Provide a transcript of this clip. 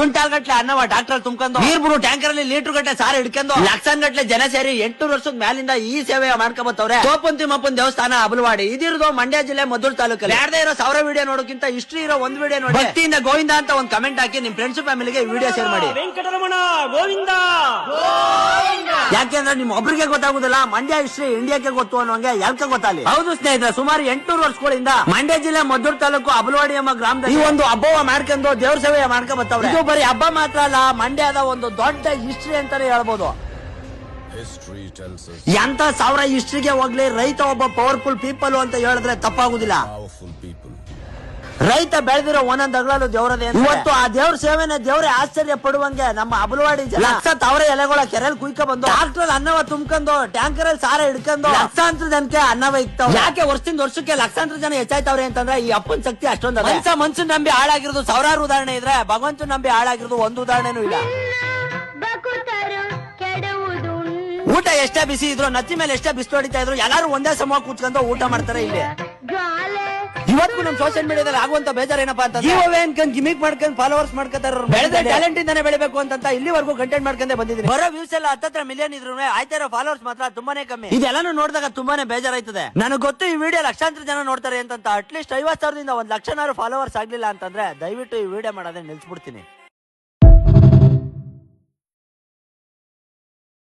Quintal ಗಟ್ಲೆ ಅನ್ನವ doctor ತುಂಬ್ಕೊಂಡು ನೀರ್ಬುರು tanker ಅಲ್ಲಿ ಲೀಟರ್ ಗಟ್ಟಲೆ ಸಾರ ಹಿಡ್ಕೊಂಡು ಲಕ್ಷಾನ್ ಗಟ್ಲೆ ಜನ ಸೇರಿ 800 ವರ್ಷದ ಮೇಲಿಂದ ಈ ಸೇವೆ ಮಾಡ್ಕೊಂಬತ್ತವ್ರೆ. ತೋಪನ್ ತಿಮ್ಮಪ್ಪನ್ ದೇವಸ್ಥಾನ ಅಬಲವಾಡಿ ಇದಿರೋದು ಮಂಡ್ಯ ಜಿಲ್ಲೆ ಮದ್ದೂರು ತಾಲೂಕಲ್ಲಿ. ಯಾರದೇ ಇರೋ 1000 ವಿಡಿಯೋ ನೋಡೋಕ್ಕಿಂತ ಹಿಸ್ಟ್ರಿ ಇರೋ ಒಂದ್ ವಿಡಿಯೋ ನೋಡಿ ಭಕ್ತಿಯಿಂದ ಗೋವಿಂದ ಅಂತ ಒಂದ್ ಕಮೆಂಟ್ ಹಾಕಿ ನಿಮ್ ಫ್ರೆಂಡ್ಸ್ ಫ್ಯಾಮಿಲಿಗೆ ವಿಡಿಯೋ ಶೇರ್ ಮಾಡಿ. ವೆಂಕಟರಮಣ ಗೋವಿಂದ. ಯಾಕೆಂದ್ರೆ ನಿಮ್ ಒಬ್ರಿಗೆ ಗೊತ್ತಾಗುದಿಲ್ಲ, ಮಂಡ್ಯ ಹಿಸ್ಟ್ರಿ ಇಂಡಿಯಾಕ್ಕೆ ಗೊತ್ತು ಅನ್ನೋಂಗೆ ಎಲ್ಕ ಗೊತ್ತಾಗಲಿ. ಹೌದು ಸ್ನೇಹಿತರೆ, ಸುಮಾರು 800 ವರ್ಷಗಳಿಂದ ಮಂಡ್ಯ ಜಿಲ್ಲೆ ಮದ್ದೂರು ತಾಲೂಕು ಅಬಲವಾಡಿ ಎಂಬ ಗ್ರಾಮದಲ್ಲಿ ಈ ಒಂದು ಹಬ್ಬವ ಮಾಡ್ಕೊಂಡು ದೇವ್ರ ಸೇವೆ ಮಾಡ್ಕೊಂಡ್ ಬರ್ತಾವ್ರೆ. ಇದು ಬರೀ ಹಬ್ಬ ಮಾತ್ರ ಅಲ್ಲ, ಮಂಡ್ಯದ ಒಂದು ದೊಡ್ಡ ಹಿಸ್ಟ್ರಿ ಅಂತಾನೆ ಹೇಳ್ಬೋದು. ಎಂತ 1000 ಹಿಸ್ಟ್ರಿಗೆ ಹೋಗ್ಲಿ, ರೈತ ಒಬ್ಬ ಪವರ್ಫುಲ್ ಪೀಪಲ್ ಅಂತ ಹೇಳಿದ್ರೆ ತಪ್ಪಾಗುದಿಲ್ಲ. ರೈತ ಬೆಳೆದಿರೋ ಒಂದೊಂದ್ ಅಗಳಲು ದೇವರದೇ. ಇವತ್ತು ಆ ದೇವ್ರ ಸೇವೆನ ದೇವ್ರೆ ಆಶ್ಚರ್ಯ ಪಡುವಂಗೆ ನಮ್ಮ ಅಬಲವಾಡಿ ಲಕ್ಷ 1000 ಎಲೆಗಳ ಕೆರೆಯಲ್ಲಿ ಕುಯ್ಕ ಬಂದು ಡಾಕ್ಟರ್ ಅನ್ನವ ತುಂಬ್ಕೊಂಡು ಟ್ಯಾಂಕರ್ ಅಲ್ಲಿ ಸಾರ ಹಿಡ್ಕೊಂಡು ಲಕ್ಷಾಂತರ ಜನಕ್ಕೆ ಅನ್ನವ ಇಕ್ತಾವ. ಯಾಕೆ ವರ್ಷದಿಂದ ವರ್ಷಕ್ಕೆ ಲಕ್ಷಾಂತರ ಜನ ಹೆಚ್ಚಾಯ್ತವ್ರೆ ಅಂತಂದ್ರೆ ಈ ಅಪ್ಪನ ಶಕ್ತಿ ಅಷ್ಟೊಂದು. ಮನ್ಸನ್ ನಂಬಿ ಹಾಳಾಗಿರೋದು 1000 ಉದಾಹರಣೆ ಇದ್ರೆ ಭಗವಂತನ ನಂಬಿ ಹಾಳಾಗಿರೋದು ಒಂದು ಉದಾಹರಣೆನೂ ಇಲ್ಲ. ಊಟ ಎಷ್ಟೇ ಬಿಸಿ ಇದ್ರು, ನತ್ತಿ ಮೇಲೆ ಎಷ್ಟೇ ಬಿಸಿ ಹೊಡಿತಾ ಇದ್ರು, ಎಲ್ಲಾರು ಒಂದೇ ಸಮ ಕೂತ್ಕೊಂಡು ಊಟ ಮಾಡ್ತಾರೆ ಇಲ್ಲಿ. ಇವತ್ತು ನಮ್ ಸೋಷಿಯಲ್ ಮೀಡಿಯಾದಲ್ಲಿ ಆಗುವಂತ ಬೇಜಾರ್ ಏನಪ್ಪಾ ಅಂತ ಗಿಮಿಕ್ ಮಾಡ್ಕೊಂಡು ಫಾಲೋವರ್ಸ್ ಮಾಡ್ಕೊತಾರ. ಬೆಳೆದ ಟ್ಯಾಲೆಂಟ್ ಇಂದಾನೆ ಬೆಳಿಬೇಕು ಅಂತ ಇಲ್ಲಿವರೆಗೂ ಕಂಟೆಂಟ್ ಮಾಡ್ಕೊಂಡೆ ಬಂದಿದ್ದೀನಿ. ಬರೋ ವ್ಯೂಸ್ ಎಲ್ಲ 10 ಮಿಲಿಯನ್ ಇದ್ರು ಆಯ್ತಾ ಇರೋ ಫಾಲೋವರ್ಸ್ ಮಾತ್ರ ತುಂಬಾನೇ ಕಮ್ಮಿ. ಇದೆಲ್ಲಾನು ನೋಡಿದಾಗ ತುಂಬಾನೇ ಬೇಜಾರಾಯ್ತದೆ. ನನಗೆ ಗೊತ್ತು ಈ ವಿಡಿಯೋ ಲಕ್ಷಾಂತರ ಜನ ನೋಡ್ತಾರೆ ಅಂತ. ಅಟ್ಲೀಸ್ಟ್ 50,000ದಿಂದ 1 ಲಕ್ಷನಾರು ಫಾಲೋವರ್ಸ್ ಆಗ್ಲಿಲ್ಲ ಅಂತಂದ್ರೆ ದಯವಿಟ್ಟು ಈ ವಿಡಿಯೋ ಮಾಡೋದೇ ನಿಲ್ಸ್ಬಿಡ್ತೀನಿ.